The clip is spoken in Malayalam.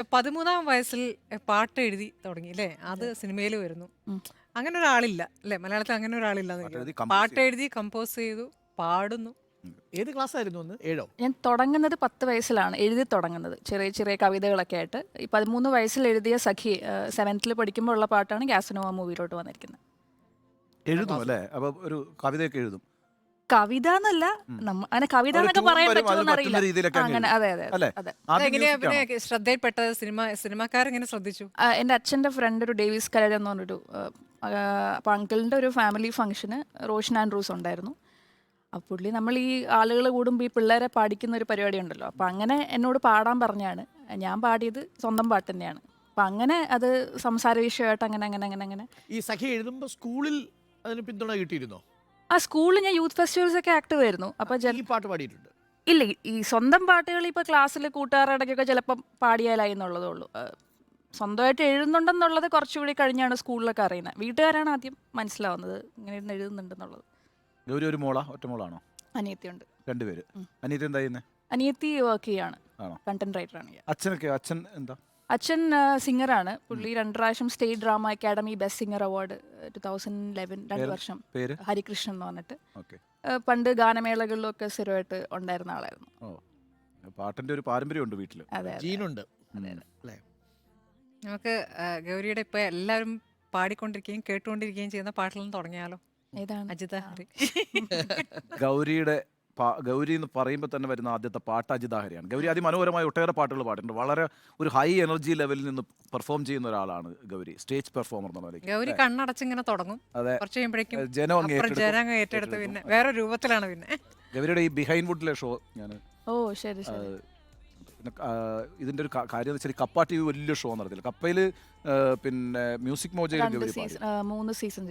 13-ാം വയസ്സിൽ പാട്ട് എഴുതി തുടങ്ങി അല്ലേ? അത് സിനിമയിൽ വരുന്നു. അങ്ങനെ ഒരാളില്ല അല്ലേ? മലയാളത്തിൽ അങ്ങനെ ഒരാളില്ലാന്ന് എനിക്ക് പാട്ടെഴുതി തോന്നുന്നു. കമ്പോസ് പാട്ട് ചെയ്തു. എഴുതി കമ്പോസ് ചെയ്തു പാടുന്നു. ഏത് ക്ലാസ്സായിരുന്നു അന്ന്? ഏഴോ? ഞാൻ തുടങ്ങുന്നത് 10 വയസ്സിലാണ് എഴുതി തുടങ്ങുന്നത്. ചെറിയ ചെറിയ കവിതകളൊക്കെ ആയിട്ട്. ഈ 13 വയസ്സിൽ എഴുതിയ സഖി 7th പഠിക്കുമ്പോൾ ഉള്ള പാട്ടാണ് ഗ്യാസനോവ മൂവിയിലോട്ട് വന്നിരിക്കുന്നത്. എഴുതും അല്ലേ? അപ്പൊ ഒരു കവിതയൊക്കെ എഴുതും. കവിത എന്നല്ല, അങ്ങനെ കവിത ഒരു എന്നൊക്കെ tune പറയാൻ വരും, അതിന് പറ്റുമോ പറ്റുന്ന അറിയില്ല. രീതിയിലൊക്കെ അങ്ങ് അങ്ങനെ, അതെ അതെ അല്ലേ? അതെ. ആദ്യം അതെങ്ങനെയാ music ആണോ? പിന്നെ ശ്രദ്ധയിൽപ്പെട്ടത്? സിനിമാക്കാരെങ്ങനെ ശ്രദ്ധിച്ചു? എൻ്റെ അച്ഛൻ്റെ ഫ്രണ്ട് ഒരു ഡേവിസ് കരട് എന്ന് പറഞ്ഞൊരു അപ്പോൾ അങ്കിളിൻ്റെ ഒരു ഫാമിലി ഫംഗ്ഷന് റോഷൻ ആൻഡ്രൂസ് ഉണ്ടായിരുന്നു. അപ്പോൾ പുള്ളി നമ്മൾ ഈ ആളുകൾ കൂടുമ്പോൾ ഈ പിള്ളേരെ പാടിക്കുന്ന ഒരു പരിപാടി ഉണ്ടല്ലോ. അപ്പോൾ അങ്ങനെ എന്നോട് പാടാൻ പറഞ്ഞാണ്. ഞാൻ പാടിയത് സ്വന്തം പാട്ട് തന്നെയാണ്. അപ്പം അങ്ങനെ അത് സംസാര വിഷയമായിട്ട് അങ്ങനെ ഈ സഖി എഴുതുമ്പോൾ സ്കൂളിൽ അതിന് പിന്തുണ കിട്ടിയിരുന്നോ? ആ സ്കൂളിൽ ഞാൻ യൂത്ത് ഫെസ്റ്റിവൽസ് ഒക്കെ ആക്റ്റീവ് ആയിരുന്നു. അപ്പോൾ ഈ പാട്ട് പാടിയിട്ടുണ്ട്. ഇല്ല, ഈ സ്വന്തം പാട്ടുകൾ ഇപ്പോൾ ക്ലാസ്സിൽ കൂട്ടുകാരുടെ ഇടയ്ക്കൊക്കെ ചിലപ്പം പാടിയാലായി എന്നുള്ളതേ ഉള്ളൂ. സ്വന്തമായിട്ട് എഴുതുന്നുണ്ടെന്നുള്ളത് കുറച്ചുകൂടി കഴിഞ്ഞാണ് സ്കൂളിലൊക്കെ അറിയുന്നത്. വീട്ടുകാരാണ് ആദ്യം മനസ്സിലാവുന്നത് ഇങ്ങനെ ഇരുന്ന് എഴുതുന്നുണ്ടെന്നുള്ളത്. ഗൗരി ഒരു മോളാ? ഒറ്റ മോളാണോ? അനിയത്തിയുണ്ട്. രണ്ടുപേര്. അനിയത്തി എന്താ ചെയ്യുന്നത്? അനിയത്തി വർക്ക് ചെയ്യാണ്, ആണോ? കണ്ടന്റ് റൈറ്ററാണ്. അച്ഛനൊക്കെ? അച്ഛൻ എന്താ? അച്ഛൻ സിംഗറാണ്. പുള്ളി 2 പ്രാവശ്യം state drama academy best singer award 2011 2 വർഷം. പേര്? ഹരികൃഷ്ണൻ എന്ന് പറഞ്ഞിട്ട്. ഓക്കെ. പണ്ട് ഗാനമേളകളിലൊക്കെ സ്ഥിരമായിട്ട് ഉണ്ടായിരുന്ന ആളായിരുന്നു. ഓ, പാട്ടിന്റെ ഒരു പാരമ്പര്യമുണ്ട് വീട്ടിൽ. അതെ അതെ. ജീനുണ്ട് അതെ. അല്ലേ? നമുക്ക് ഗൗരിയുടെ ഇപ്പൊ എല്ലാവരും പാടിക്കൊണ്ടിരിക്കുകയും കേട്ടുകൊണ്ടിരിക്കുകയും ചെയ്യുന്ന പാട്ടിൽ തുടങ്ങിയാലോ? ഏതാണ്? അജിത ഹരി. ഗൗരിയുടെ ഗൗരി എന്ന് പറയുമ്പോൾ തന്നെ വരുന്ന ആദ്യത്തെ പാട്ട് അജിതാഹരിയാണ്. ഗൗരി അതിമനോഹരമായ ഒട്ടേറെ പാട്ടുകൾ പാടിയിട്ടുണ്ട്. വളരെ ഒരു ഹൈ എനർജി ലെവലിൽ നിന്ന് പെർഫോം ചെയ്യുന്ന ഒരാളാണ് ഗൗരി, സ്റ്റേജ് പെർഫോമർ എന്ന നിലയ്ക്ക്. ഗൗരി കണ്ണടച്ചിങ്ങനെ തുടങ്ങും. അതെ, കുറച്ച് കഴിയുമ്പോഴേക്കും ജനം അങ്ങ് ഏറ്റെടുക്കും. ജനം ഏറ്റെടുത്ത് പിന്നെ വേറെ രൂപത്തിലാണ് പിന്നെ. ഗൗരിയുടെ ഈ ബിഹൈൻഡ് വുഡിലെ ഷോ ഞാൻ ഓ ശരി ശരി. പിന്നെ ഇതിന്റെ ഒരു കാര്യം എന്ന് വെച്ചാൽ കപ്പ ടി വി വലിയ ഷോ നടത്തില്ല. കപ്പയിൽ പിന്നെ മ്യൂസിക് മോജയിൽ 2 ഗൗരി സീസൺ പാടി. 3 സീസൺ.